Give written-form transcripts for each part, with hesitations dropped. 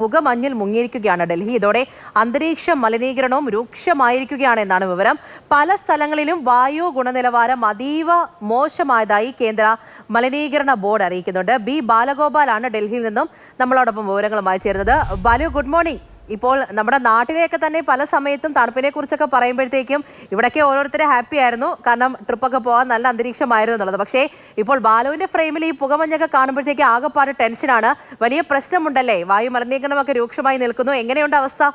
പുകമഞ്ഞിൽ മുങ്ങിയിരിക്കുകയാണ് ഡൽഹി. ഇതോടെ അന്തരീക്ഷ മലിനീകരണവും രൂക്ഷമായിരിക്കുകയാണ് എന്നാണ് വിവരം. പല സ്ഥലങ്ങളിലും വായു ഗുണനിലവാരം അതീവ മോശമായതായി കേന്ദ്ര മലിനീകരണ ബോർഡ് അറിയിക്കുന്നുണ്ട്. ബി ബാലഗോപാലാണ് ഡൽഹിയിൽ നിന്നും നമ്മളോടൊപ്പം വിവരങ്ങളുമായി ചേരുന്നത്. Balu, good morning. ഇപ്പോൾ നമ്മുടെ നാട്ടിലെയൊക്കെ തന്നെ പല സമയത്തും തണുപ്പിനെ കുറിച്ചൊക്കെ പറയുമ്പോഴത്തേക്കും ഇവിടേക്ക് ഓരോരുത്തരെ ഹാപ്പി ആയിരുന്നു, കാരണം ട്രിപ്പൊക്കെ പോകാൻ നല്ല അന്തരീക്ഷമായിരുന്നു എന്നുള്ളത്. പക്ഷേ ഇപ്പോൾ ബാലുവിന്റെ ഫ്രെയിമിൽ ഈ പുകമഞ്ഞൊക്കെ കാണുമ്പോഴത്തേക്ക് ആകെപ്പാട് ടെൻഷനാണ്. വലിയ പ്രശ്നമുണ്ടല്ലേ? വായു മലിനീകരണമൊക്കെ രൂക്ഷമായി നിൽക്കുന്നു. എങ്ങനെയുണ്ട് അവസ്ഥ?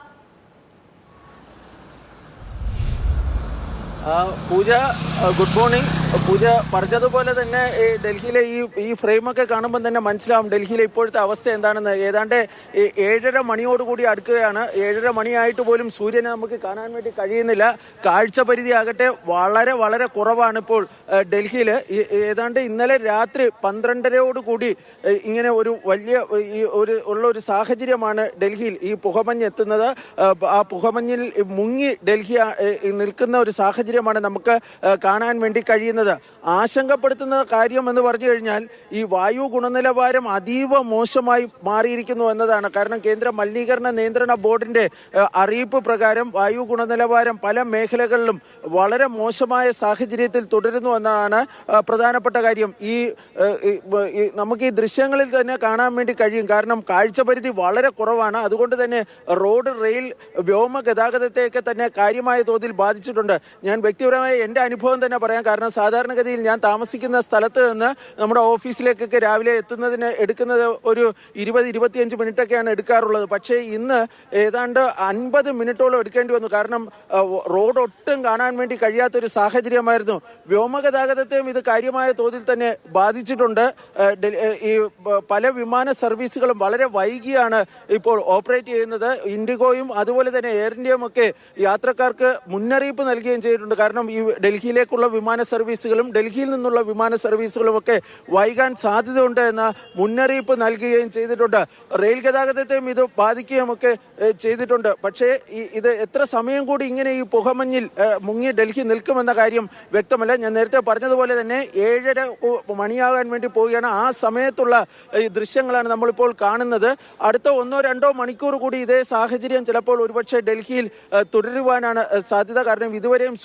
പൂജ, ഗുഡ് മോർണിംഗ്. പൂജ പറഞ്ഞതുപോലെ തന്നെ ഡൽഹിയിലെ ഈ ഫ്രെയിമൊക്കെ കാണുമ്പോൾ തന്നെ മനസ്സിലാവും ഡൽഹിയിലെ ഇപ്പോഴത്തെ അവസ്ഥ എന്താണെന്ന്. ഏതാണ്ട് 7:30 മണിയോടുകൂടി അടുക്കുകയാണ്. 7:30 മണിയായിട്ട് പോലും സൂര്യനെ നമുക്ക് കാണാൻ വേണ്ടി കഴിയുന്നില്ല. കാഴ്ച പരിധി ആകട്ടെ വളരെ വളരെ കുറവാണ് ഇപ്പോൾ ഡൽഹിയിൽ. ഏതാണ്ട് ഇന്നലെ രാത്രി 12:30 ഇങ്ങനെ ഒരു വലിയ ഒരു സാഹചര്യമാണ് ഡൽഹിയിൽ ഈ പുകമഞ്ഞ് എത്തുന്നത്. ആ പുകമഞ്ഞിൽ മുങ്ങി ഡൽഹി നിൽക്കുന്ന ഒരു സാഹചര്യമാണ് നമുക്ക് കാണാൻ വേണ്ടി കഴിയുന്നത്. ആശങ്കപ്പെടുത്തുന്ന കാര്യം എന്ന് പറഞ്ഞു കഴിഞ്ഞാൽ ഈ വായു ഗുണനിലവാരം അതീവ മോശമായി മാറിയിരിക്കുന്നു എന്നതാണ്. കാരണം കേന്ദ്ര മലിനീകരണ നിയന്ത്രണ ബോർഡിന്റെ അറിയിപ്പ് പ്രകാരം വായു ഗുണനിലവാരം പല മേഖലകളിലും വളരെ മോശമായ സാഹചര്യത്തിൽ തുടരുന്നു എന്നതാണ് പ്രധാനപ്പെട്ട കാര്യം. നമുക്ക് ഈ ദൃശ്യങ്ങളിൽ തന്നെ കാണാൻ വേണ്ടി കഴിയും. കാരണം കാഴ്ചപരിധി വളരെ കുറവാണ്. അതുകൊണ്ട് തന്നെ റോഡ്, റെയിൽ, വ്യോമ ഗതാഗതത്തെയൊക്കെ തന്നെ കാര്യമായ തോതിൽ ബാധിച്ചിട്ടുണ്ട്. ഞാൻ വ്യക്തിപരമായി എൻ്റെ അനുഭവം തന്നെ പറയാം. കാരണം സാധാരണഗതിയിൽ ഞാൻ താമസിക്കുന്ന സ്ഥലത്ത് നിന്ന് നമ്മുടെ ഓഫീസിലേക്കൊക്കെ രാവിലെ എടുക്കുന്നത് ഒരു 20-25 മിനിറ്റൊക്കെയാണ് എടുക്കാറുള്ളത്. പക്ഷേ ഇന്ന് ഏതാണ്ട് 50 മിനിറ്റോളം എടുക്കേണ്ടി വന്നു. കാരണം റോഡ് ഒട്ടും കാണാൻ വേണ്ടി കഴിയാത്തൊരു സാഹചര്യമായിരുന്നു. വ്യോമഗതാഗതത്തെയും ഇത് കാര്യമായ തോതിൽ തന്നെ ബാധിച്ചിട്ടുണ്ട്. ഈ പല വിമാന സർവീസുകളും വളരെ വൈകിയാണ് ഇപ്പോൾ ഓപ്പറേറ്റ് ചെയ്യുന്നത്. ഇൻഡിഗോയും അതുപോലെ തന്നെ എയർ ഇന്ത്യയും ഒക്കെ യാത്രക്കാർക്ക് മുന്നറിയിപ്പ് നൽകുകയും ചെയ്തിട്ടുണ്ട്. കാരണം ഈ ഡൽഹിയിലേക്കുള്ള വിമാന സർവീസുകളും ഡൽഹിയിൽ നിന്നുള്ള വിമാന സർവീസുകളും ഒക്കെ വൈകാൻ സാധ്യതയുണ്ട് എന്ന മുന്നറിയിപ്പ് നൽകുകയും ചെയ്തിട്ടുണ്ട്. റെയിൽ ഗതാഗതത്തെയും ഇത് ബാധിക്കുകയും ഒക്കെ ചെയ്തിട്ടുണ്ട്. പക്ഷേ ഇത് എത്ര സമയം കൂടി ഇങ്ങനെ ഈ പുകമഞ്ഞിൽ മുങ്ങി ഡൽഹി നിൽക്കുമെന്ന കാര്യം വ്യക്തമല്ല. ഞാൻ നേരത്തെ പറഞ്ഞതുപോലെ തന്നെ 7:30 മണിയാകാൻ വേണ്ടി പോവുകയാണ്. ആ സമയത്തുള്ള ഈ ദൃശ്യങ്ങളാണ് നമ്മളിപ്പോൾ കാണുന്നത്. അടുത്ത 1-2 മണിക്കൂർ കൂടി ഇതേ സാഹചര്യം ചിലപ്പോൾ ഒരുപക്ഷെ ഡൽഹിയിൽ തുടരുവാനാണ് സാധ്യത. കാരണം ഇതുവരെയും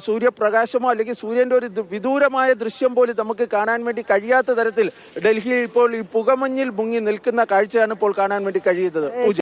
സൂര്യപ്രകാശമോ അല്ലെങ്കിൽ സൂര്യൻ്റെ ഒരു വിദൂരമായ ദൃശ്യം പോലും നമുക്ക് കാണാൻ വേണ്ടി കഴിയാത്ത തരത്തിൽ ഡൽഹിയിൽ ഇപ്പോൾ ഈ പുകമഞ്ഞിൽ മുങ്ങി നിൽക്കുന്ന കാഴ്ചയാണ് ഇപ്പോൾ കാണാൻ വേണ്ടി കഴിയുന്നത്.